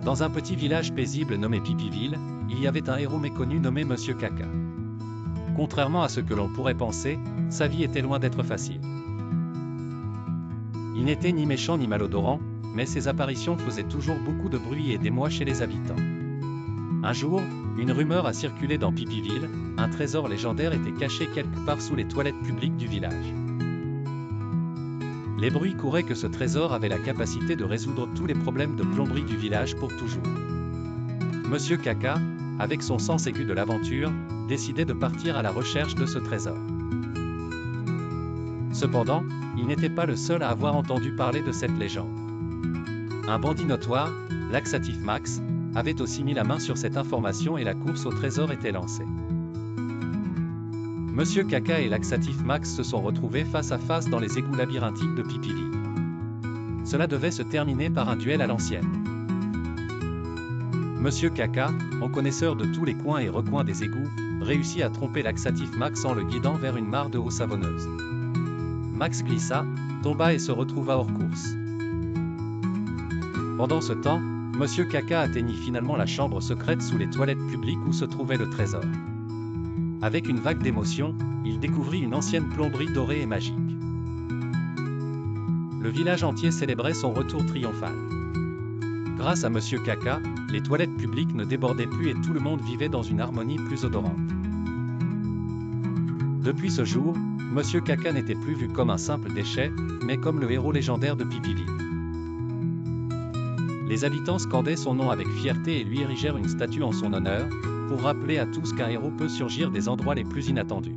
Dans un petit village paisible nommé Pipiville, il y avait un héros méconnu nommé Monsieur Caca. Contrairement à ce que l'on pourrait penser, sa vie était loin d'être facile. Il n'était ni méchant ni malodorant, mais ses apparitions faisaient toujours beaucoup de bruit et d'émoi chez les habitants. Un jour, une rumeur a circulé dans Pipiville, un trésor légendaire était caché quelque part sous les toilettes publiques du village. Les bruits couraient que ce trésor avait la capacité de résoudre tous les problèmes de plomberie du village pour toujours. Monsieur Caca, avec son sens aigu de l'aventure, décidait de partir à la recherche de ce trésor. Cependant, il n'était pas le seul à avoir entendu parler de cette légende. Un bandit notoire, Laxatif Max, avait aussi mis la main sur cette information et la course au trésor était lancée. Monsieur Caca et Laxatif Max se sont retrouvés face à face dans les égouts labyrinthiques de Pipiville. Cela devait se terminer par un duel à l'ancienne. Monsieur Caca, en connaisseur de tous les coins et recoins des égouts, réussit à tromper Laxatif Max en le guidant vers une mare de eau savonneuse. Max glissa, tomba et se retrouva hors course. Pendant ce temps, Monsieur Caca atteignit finalement la chambre secrète sous les toilettes publiques où se trouvait le trésor. Avec une vague d'émotion, il découvrit une ancienne plomberie dorée et magique. Le village entier célébrait son retour triomphal. Grâce à Monsieur Caca, les toilettes publiques ne débordaient plus et tout le monde vivait dans une harmonie plus odorante. Depuis ce jour, Monsieur Caca n'était plus vu comme un simple déchet, mais comme le héros légendaire de Pipiville. Les habitants scandaient son nom avec fierté et lui érigèrent une statue en son honneur, pour rappeler à tous qu'un héros peut surgir des endroits les plus inattendus.